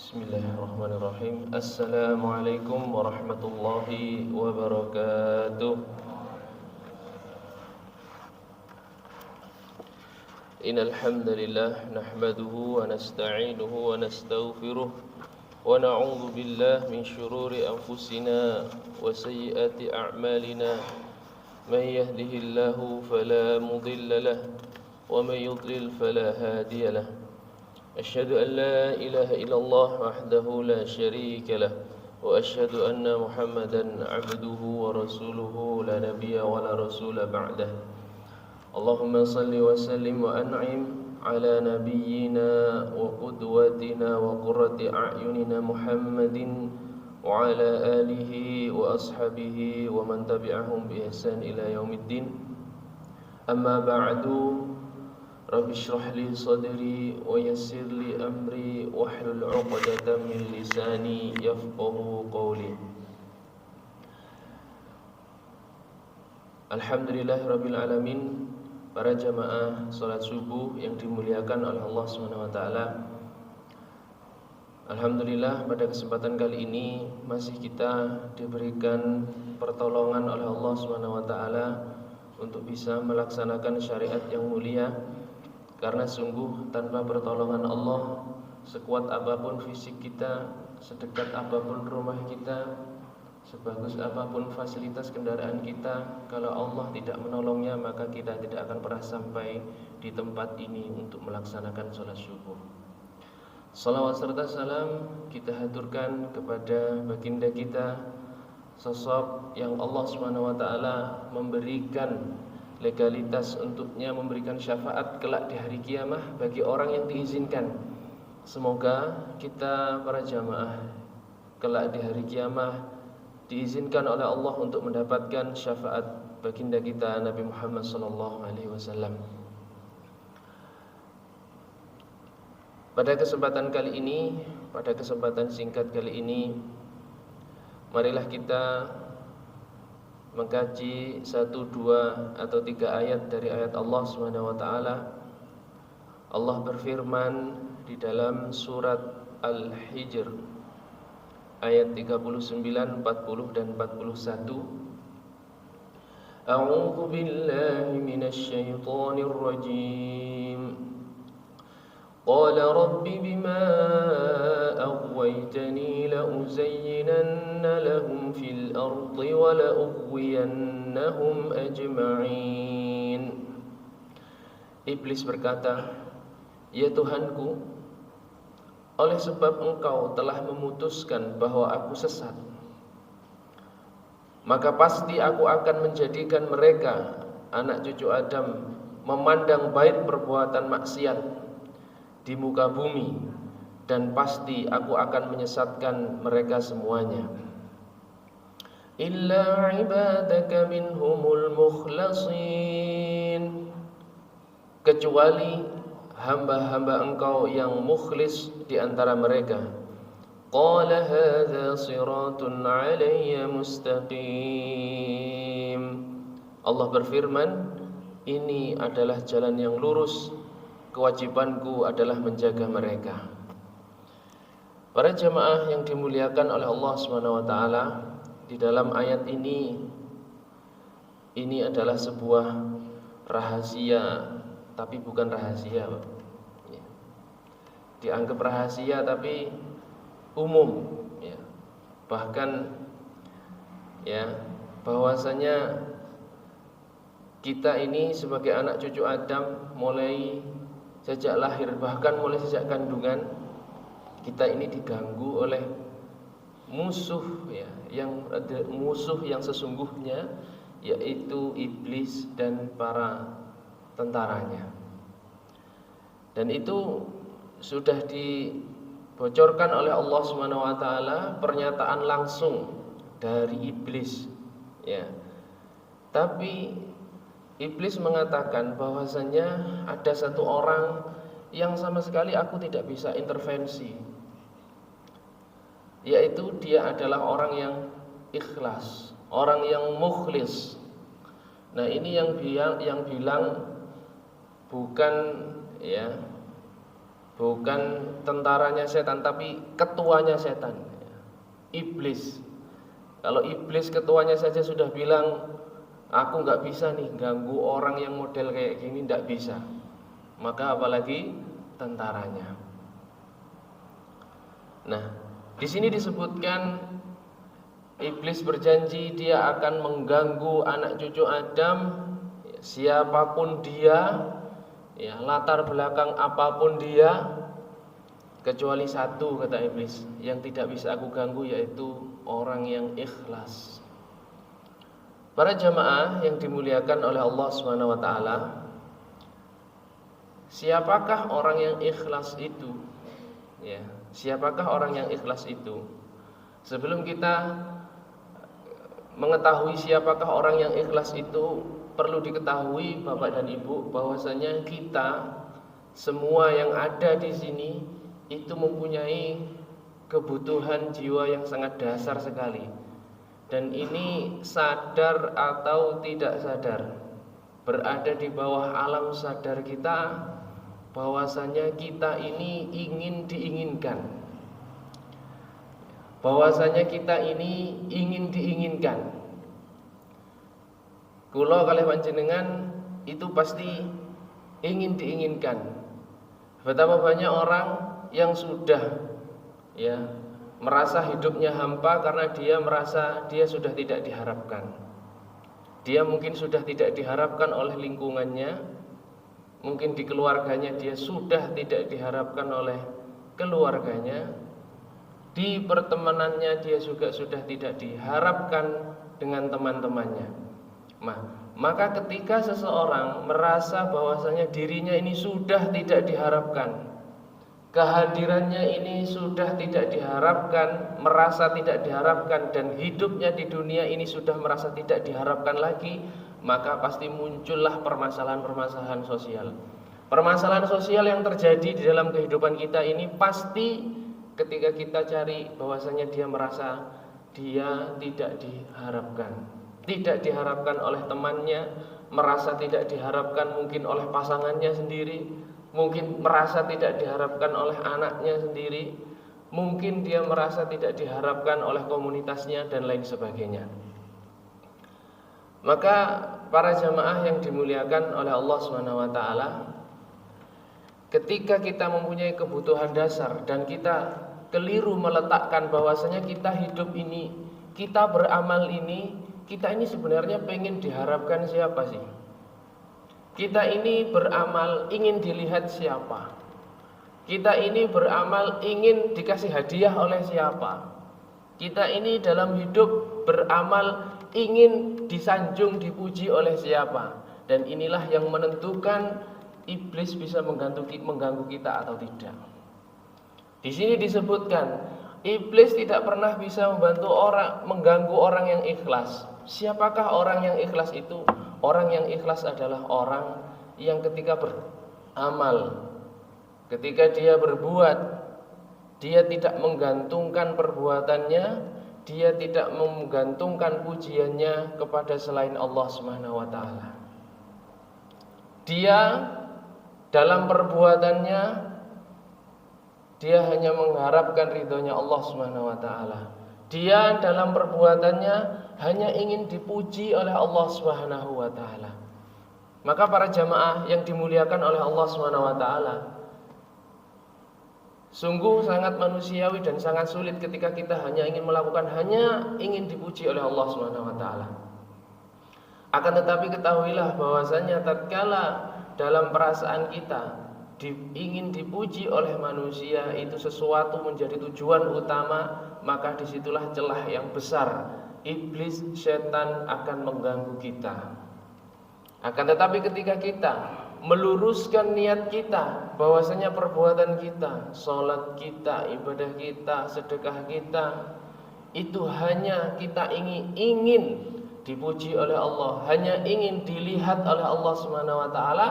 Bismillahirrahmanirrahim. Assalamualaikum warahmatullahi wabarakatuh. Innal hamdalillah nahmaduhu wa nasta'inuhu wa nastaghfiruh wa na'udzu billahi min shururi anfusina wa sayyiati a'malina. May yahdihillahu fala mudilla lahu wa may yudlil fala hadiya lahu. أشهد أن لا إله إلا الله وحده لا شريك له وأشهد أن محمدا عبده ورسوله لا نبي ولا رسول بعده اللهم صل وسلم وأنعم على نبينا وقدوتنا وقرة أعيننا محمد وعلى آله وأصحابه ومن تبعهم بإحسان إلى يوم الدين أما بعد Rabbi shrah li sadri wa yassir li amri wahlul 'uqdatam min lisani yafqahu qawli. Alhamdulillahirabbil alamin. Para jamaah salat subuh yang dimuliakan oleh Allah Subhanahu wa taala. Alhamdulillah pada kesempatan kali ini masih kita diberikan pertolongan oleh Allah Subhanahu wa taala untuk bisa melaksanakan syariat yang mulia. Karena sungguh tanpa pertolongan Allah, sekuat apapun fisik kita, sedekat apapun rumah kita, sebagus apapun fasilitas kendaraan kita, kalau Allah tidak menolongnya, maka kita tidak akan pernah sampai di tempat ini untuk melaksanakan sholat subuh. Salawat serta salam kita haturkan kepada baginda kita, sosok yang Allah SWT memberikan legalitas untuknya memberikan syafaat kelak di hari kiamah bagi orang yang diizinkan. Semoga kita para jamaah kelak di hari kiamah diizinkan oleh Allah untuk mendapatkan syafaat baginda kita Nabi Muhammad SAW. Pada kesempatan kali ini, pada kesempatan singkat kali ini, marilah kita mengkaji 1, 2 atau 3 ayat dari ayat Allah Subhanahu wa taala. Allah berfirman di dalam surat Al-Hijr ayat 39, 40 dan 41. A'udzu billahi minasy syaithanir rajim. Qala rabbi bima aghwaytani la'uzayyinanna lahum fil ardi wa la'ughwiyannahum ajma'in. Iblis berkata, "Ya Tuhanku, oleh sebab Engkau telah memutuskan bahwa aku sesat, maka pasti aku akan menjadikan mereka, anak cucu Adam, memandang baik perbuatan maksiat di muka bumi, dan pasti aku akan menyesatkan mereka semuanya. Illa ibadaka minhumul mukhlasin, kecuali hamba-hamba Engkau yang mukhlis di antara mereka. Qala hadza siratun 'alayya mustaqim." Allah berfirman, ini adalah jalan yang lurus, kewajibanku adalah menjaga mereka. Para jamaah yang dimuliakan oleh Allah Subhanahu wa taala, di dalam ayat ini adalah sebuah rahasia, tapi bukan rahasia. Dianggap rahasia tapi umum, ya. Bahkan bahwasanya kita ini sebagai anak cucu Adam mulai sejak lahir, bahkan mulai sejak kandungan, kita ini diganggu oleh musuh, musuh yang sesungguhnya, yaitu iblis dan para tentaranya. Dan itu sudah dibocorkan oleh Allah Subhanahu wa taala, pernyataan langsung dari iblis, ya. Tapi iblis mengatakan bahwasanya ada satu orang yang sama sekali aku tidak bisa intervensi, yaitu dia adalah orang yang ikhlas, orang yang mukhlis. Nah, ini yang bilang bukan bukan tentaranya setan tapi ketuanya setan, iblis. Kalau iblis ketuanya saja sudah bilang, aku nggak bisa nih ganggu orang yang model kayak gini, nggak bisa, maka apalagi tentaranya. Nah, di sini disebutkan iblis berjanji dia akan mengganggu anak cucu Adam, siapapun dia, ya, latar belakang apapun dia, kecuali satu, kata iblis, yang tidak bisa aku ganggu, yaitu orang yang ikhlas. Para jamaah yang dimuliakan oleh Allah Subhanahu wa taala, siapakah orang yang ikhlas itu? Ya, siapakah orang yang ikhlas itu? Sebelum kita mengetahui siapakah orang yang ikhlas itu, perlu diketahui Bapak dan Ibu bahwasanya kita semua yang ada di sini itu mempunyai kebutuhan jiwa yang sangat dasar sekali. Dan ini sadar atau tidak sadar, berada di bawah alam sadar kita, bahwasanya kita ini ingin diinginkan. Bahwasanya kita ini ingin diinginkan. Kula kalih panjenengan itu pasti ingin diinginkan. Betapa banyak orang yang sudah, ya, merasa hidupnya hampa karena dia merasa dia sudah tidak diharapkan. Dia mungkin sudah tidak diharapkan oleh lingkungannya, mungkin di keluarganya dia sudah tidak diharapkan oleh keluarganya, di pertemanannya dia juga sudah tidak diharapkan dengan teman-temannya. Maka ketika seseorang merasa bahwasanya dirinya ini sudah tidak diharapkan, kehadirannya ini sudah tidak diharapkan, merasa tidak diharapkan, dan hidupnya di dunia ini sudah merasa tidak diharapkan lagi, maka pasti muncullah permasalahan-permasalahan sosial. Permasalahan sosial yang terjadi di dalam kehidupan kita ini pasti ketika kita cari bahwasanya dia merasa dia tidak diharapkan. Tidak diharapkan oleh temannya, merasa tidak diharapkan mungkin oleh pasangannya sendiri, mungkin merasa tidak diharapkan oleh anaknya sendiri, mungkin dia merasa tidak diharapkan oleh komunitasnya dan lain sebagainya. Maka para jamaah yang dimuliakan oleh Allah SWT, ketika kita mempunyai kebutuhan dasar dan kita keliru meletakkan bahwasanya kita hidup ini, kita beramal ini, kita ini sebenarnya pengen diharapkan siapa sih? Kita ini beramal ingin dilihat siapa? Kita ini beramal ingin dikasih hadiah oleh siapa? Kita ini dalam hidup beramal ingin disanjung, dipuji oleh siapa? Dan inilah yang menentukan iblis bisa mengganggu kita atau tidak. Di sini disebutkan iblis tidak pernah bisa mengganggu orang yang ikhlas. Siapakah orang yang ikhlas itu? Orang yang ikhlas adalah orang yang ketika beramal, ketika dia berbuat, dia tidak menggantungkan perbuatannya, dia tidak menggantungkan pujiannya kepada selain Allah Subhanahu wa taala. Dia dalam perbuatannya dia hanya mengharapkan ridhonya Allah Subhanahu wa taala. Dia dalam perbuatannya hanya ingin dipuji oleh Allah Subhanahu wa taala. Maka para jamaah yang dimuliakan oleh Allah Subhanahu wa taala, sungguh sangat manusiawi dan sangat sulit ketika kita hanya ingin dipuji oleh Allah Subhanahu wa taala. Akan tetapi ketahuilah bahwasanya tatkala dalam perasaan kita ingin dipuji oleh manusia itu sesuatu menjadi tujuan utama, maka disitulah celah yang besar iblis setan akan mengganggu kita. Akan tetapi ketika kita meluruskan niat kita bahwasanya perbuatan kita, sholat kita, ibadah kita, sedekah kita itu hanya kita ingin dipuji oleh Allah, hanya ingin dilihat oleh Allah Subhanahu wa taala,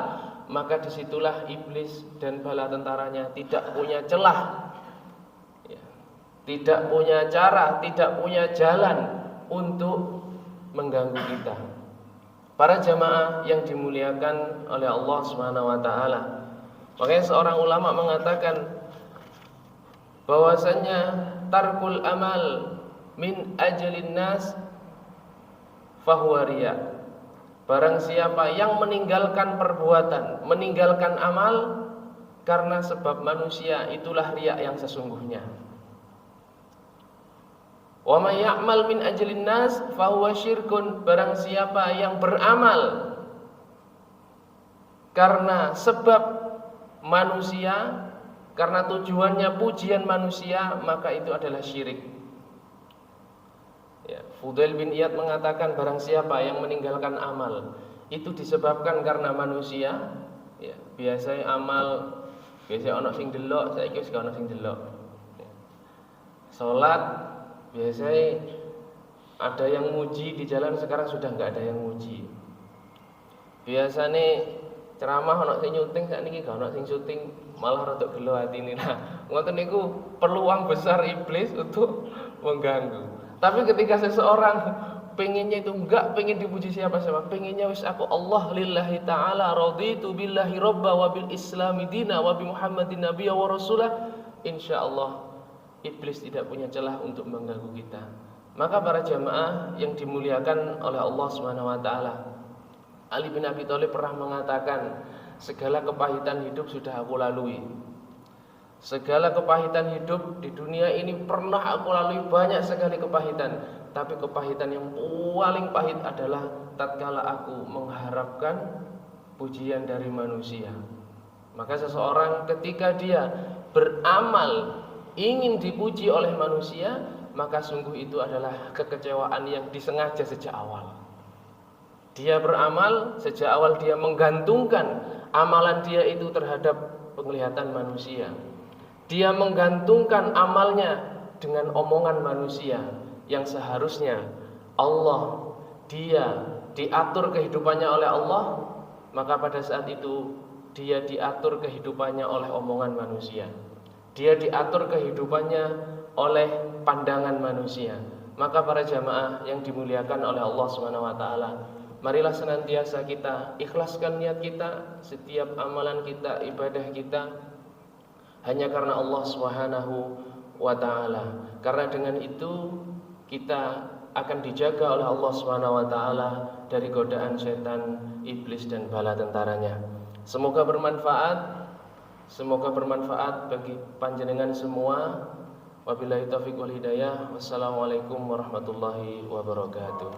maka disitulah iblis dan bala tentaranya tidak punya celah, tidak punya cara, tidak punya jalan untuk mengganggu kita. Para jamaah yang dimuliakan oleh Allah Subhanahu wa taala, Makanya seorang ulama mengatakan bahwasanya tarkul amal min ajalin nas fahuwa riya. Barang siapa yang meninggalkan perbuatan, meninggalkan amal karena sebab manusia, itulah riya yang sesungguhnya. Wa may ya'mal min ajlin nas fahuwa syirkun. Barang siapa yang beramal karena sebab manusia, karena tujuannya pujian manusia, maka itu adalah syirik. Ya, Fudail bin Iyad mengatakan barang siapa yang meninggalkan amal itu disebabkan karena manusia, ya, biasanya amal biasanya ana sing delok, saiki wis gak ana sing delok. Ya. Salat biasanya ada yang muji di jalan, sekarang sudah enggak ada yang muji. Biasanya ceramah ana sing nyuting, sakniki gak ana sing syuting, malah rada gelo atine. Nah, ngoten niku peluang besar iblis untuk mengganggu. Tapi ketika seseorang pengennya itu enggak pengen dipuji siapa-siapa, pengennya wis aku Allah lillahi ta'ala raditu billahi robba wa bil islami dina wa bi muhammadin nabiyya wa rasulah, insyaallah iblis tidak punya celah untuk mengganggu kita. Maka para jamaah yang dimuliakan oleh Allah Subhanahu wa taala, Ali bin Abi Thalib pernah mengatakan, segala kepahitan hidup sudah aku lalui. Segala kepahitan hidup di dunia ini pernah aku lalui, banyak sekali kepahitan. Tapi kepahitan yang paling pahit adalah tatkala aku mengharapkan pujian dari manusia. Maka seseorang ketika dia beramal ingin dipuji oleh manusia, maka sungguh itu adalah kekecewaan yang disengaja sejak awal. Dia beramal, sejak awal dia menggantungkan amalan dia itu terhadap penglihatan manusia. Dia menggantungkan amalnya dengan omongan manusia, yang seharusnya Allah, dia diatur kehidupannya oleh Allah, maka pada saat itu dia diatur kehidupannya oleh omongan manusia. Dia diatur kehidupannya oleh pandangan manusia. Maka para jamaah yang dimuliakan oleh Allah Subhanahu wa taala, marilah senantiasa kita ikhlaskan niat kita, setiap amalan kita, ibadah kita hanya karena Allah Subhanahu wa taala. Karena dengan itu kita akan dijaga oleh Allah Subhanahu wa taala dari godaan setan, iblis dan bala tentaranya. Semoga bermanfaat. Semoga bermanfaat bagi panjenengan semua. Wabillahi taufiq wal hidayah. Wassalamualaikum warahmatullahi wabarakatuh.